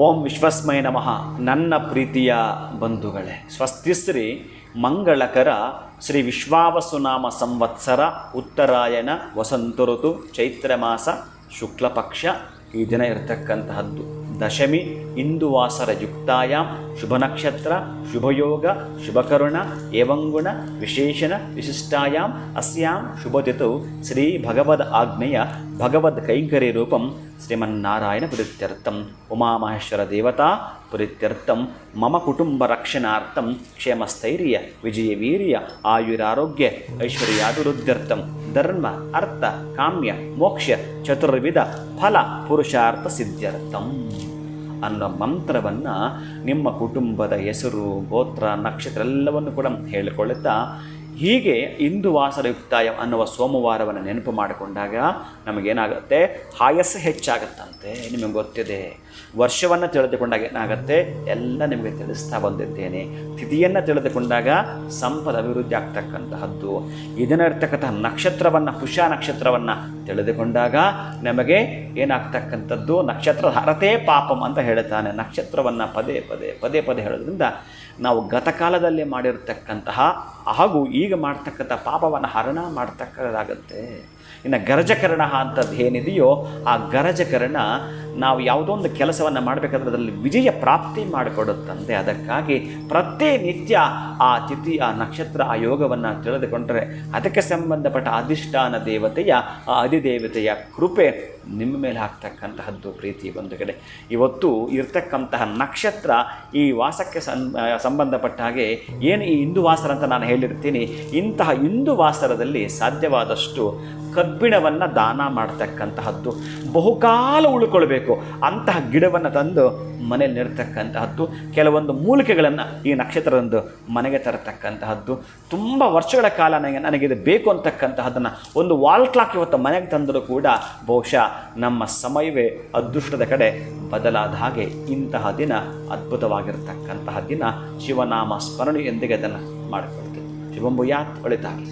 ಓಂ ವಿಶ್ವಸ್ಮೈ ನಮಃ. ನನ್ನ ಪ್ರೀತಿಯ ಬಂಧುಗಳೇ, ಸ್ವಸ್ತಿಶ್ರೀ ಮಂಗಳಕರ ಶ್ರೀ ವಿಶ್ವಾವಸುನಾಮ ಸಂವತ್ಸರ ಉತ್ತರಾಯಣ ವಸಂತ ಋತು ಚೈತ್ರ ಮಾಸ ಶುಕ್ಲಪಕ್ಷ ಈ ದಿನ ಇರತಕ್ಕಂತಹದ್ದು ದಶಮಿ ಇಂದುವಾಸರ ಯುಕ್ತಾಯಾಮ್ ಶುಭ ನಕ್ಷತ್ರ ಶುಭಯೋಗ ಶುಭಕರುಣ ಏವಂಗುಣ ವಿಶೇಷಣ ವಿಶಿಷ್ಟಾಯಾಮ್ ಅಸ್ಯಾಂ ಶುಭತಿಥೌ ಶ್ರೀ ಭಗವದ್ ಆಜ್ಞೆಯ ಭಗವದ್ ಕೈಂಕರ್ಯ ರೂಪಂ ಶ್ರೀಮನ್ನಾರಾಯಣ ಪ್ರೀತ್ಯರ್ಥಂ ಉಮಾಮಹೇಶ್ವರ ದೇವತಾ ಪ್ರೀತ್ಯರ್ಥಂ ಮಮ ಕುಟುಂಬ ರಕ್ಷಣಾರ್ಥಂ ಕ್ಷೇಮಸ್ಥೈರ್ಯ ವಿಜಯ ವೀರ್ಯ ಆಯುರಾರೋಗ್ಯ ಐಶ್ವರ್ಯಾಭಿವೃದ್ಧ್ಯರ್ಥಂ ಧರ್ಮ ಅರ್ಥ ಕಾಮ್ಯ ಮೋಕ್ಷ ಚತುರ್ವಿಧ ಫಲ ಪುರುಷಾರ್ಥ ಸಿದ್ಧ್ಯರ್ಥಂ ಅನ್ನೋ ಮಂತ್ರವನ್ನು ನಿಮ್ಮ ಕುಟುಂಬದ ಹೆಸರು ಗೋತ್ರ ನಕ್ಷತ್ರ ಎಲ್ಲವನ್ನು ಕೂಡ ಹೇಳಿಕೊಳ್ಳುತ್ತಾ ಹೀಗೆ ಇಂದುವಾಸರ ಯುಕ್ತಾಯ ಅನ್ನುವ ಸೋಮವಾರವನ್ನು ನೆನಪು ಮಾಡಿಕೊಂಡಾಗ ನಮಗೇನಾಗುತ್ತೆ, ಆಯಸ್ಸು ಹೆಚ್ಚಾಗತ್ತಂತೆ. ನಿಮಗೆ ಗೊತ್ತಿದೆ, ವರ್ಷವನ್ನು ತಿಳಿದುಕೊಂಡಾಗ ಏನಾಗುತ್ತೆ ಎಲ್ಲ ನಿಮಗೆ ತಿಳಿಸ್ತಾ ಬಂದಿದ್ದೇನೆ. ತಿಥಿಯನ್ನು ತಿಳಿದುಕೊಂಡಾಗ ಸಂಪದ ಅಭಿವೃದ್ಧಿ ಆಗ್ತಕ್ಕಂತಹದ್ದು. ಇದನ್ನ ಇರ್ತಕ್ಕಂತಹ ನಕ್ಷತ್ರವನ್ನು ಪುಷ್ಯ ನಕ್ಷತ್ರವನ್ನು ತಿಳಿದುಕೊಂಡಾಗ ನಮಗೆ ಏನಾಗ್ತಕ್ಕಂಥದ್ದು, ನಕ್ಷತ್ರ ಹರತೆ ಪಾಪಂ ಅಂತ ಹೇಳ್ತಾನೆ. ನಕ್ಷತ್ರವನ್ನು ಪದೇ ಪದೇ ಪದೇ ಪದೇ ಹೇಳೋದ್ರಿಂದ ನಾವು ಗತಕಾಲದಲ್ಲಿ ಮಾಡಿರ್ತಕ್ಕಂತಹ ಹಾಗೂ ಈಗ ಮಾಡ್ತಕ್ಕಂಥ ಪಾಪವನ್ನು ಹರಣ ಮಾಡ್ತಕ್ಕದಾಗತ್ತೆ. ಇನ್ನು ಗರಜಕರಣ ಅಂಥದ್ದು ಏನಿದೆಯೋ ಆ ಗರಜಕರಣ ನಾವು ಯಾವುದೋ ಒಂದು ಕೆಲಸವನ್ನು ಮಾಡಬೇಕಾದ್ರೆ ಅದರಲ್ಲಿ ವಿಜಯ ಪ್ರಾಪ್ತಿ ಮಾಡಿಕೊಡುತ್ತಂತೆ. ಅದಕ್ಕಾಗಿ ಪ್ರತಿನಿತ್ಯ ಆ ತಿಥಿ ಆ ನಕ್ಷತ್ರ ಆ ಯೋಗವನ್ನು ತಿಳಿದುಕೊಂಡರೆ ಅದಕ್ಕೆ ಸಂಬಂಧಪಟ್ಟ ಅಧಿಷ್ಠಾನ ದೇವತೆಯ ಆ ಅಧಿದೇವತೆಯ ಕೃಪೆ ನಿಮ್ಮ ಮೇಲೆ ಆಗ್ತಕ್ಕಂತಹದ್ದು. ಪ್ರೀತಿ ಬಂಧುಗಳೇ, ಇವತ್ತು ಇರ್ತಕ್ಕಂತಹ ನಕ್ಷತ್ರ ಈ ವಾಸಕ್ಕೆ ಸಂಬಂಧಪಟ್ಟ ಹಾಗೆ ಏನು ಈ ಇಂದುವಾಸರ ಅಂತ ನಾನು ಹೇಳಿರ್ತೀನಿ. ಇಂತಹ ಇಂದುವಾಸರದಲ್ಲಿ ಸಾಧ್ಯವಾದಷ್ಟು ಕಬ್ಬಿಣವನ್ನು ದಾನ ಮಾಡ್ತಕ್ಕಂತಹದ್ದು, ಬಹುಕಾಲ ಉಳ್ಕೊಳ್ಬೇಕು ಅಂತಹ ಗಿಡವನ್ನು ತಂದು ಮನೆಯಲ್ಲಿ ನೆಡ್ತಕ್ಕಂತಹದ್ದು, ಕೆಲವೊಂದು ಮೂಲಿಕೆಗಳನ್ನು ಈ ನಕ್ಷತ್ರದಂದು ಮನೆಗೆ ತರತಕ್ಕಂತಹದ್ದು, ತುಂಬ ವರ್ಷಗಳ ಕಾಲ ನನಗಿದು ಬೇಕು ಅಂತಕ್ಕಂತಹದ್ದನ್ನು ಒಂದು ವಾಲ್ ಕ್ಲಾಕ್ ಇವತ್ತು ಮನೆಗೆ ತಂದರೂ ಕೂಡ ಬಹುಶಃ ನಮ್ಮ ಸಮಯವೇ ಅದೃಷ್ಟದ ಕಡೆ ಬದಲಾದ ಹಾಗೆ ಇಂತಹ ದಿನ ಅದ್ಭುತವಾಗಿರ್ತಕ್ಕಂತಹ ದಿನ. ಶಿವನಾಮ ಸ್ಮರಣೆಯೊಂದಿಗೆ ಅದನ್ನು ಮಾಡಿಕೊಳ್ತೀವಿ. ಶಿವಂಬುಯಾತ್ ಒಳಿತಾಗಲಿ.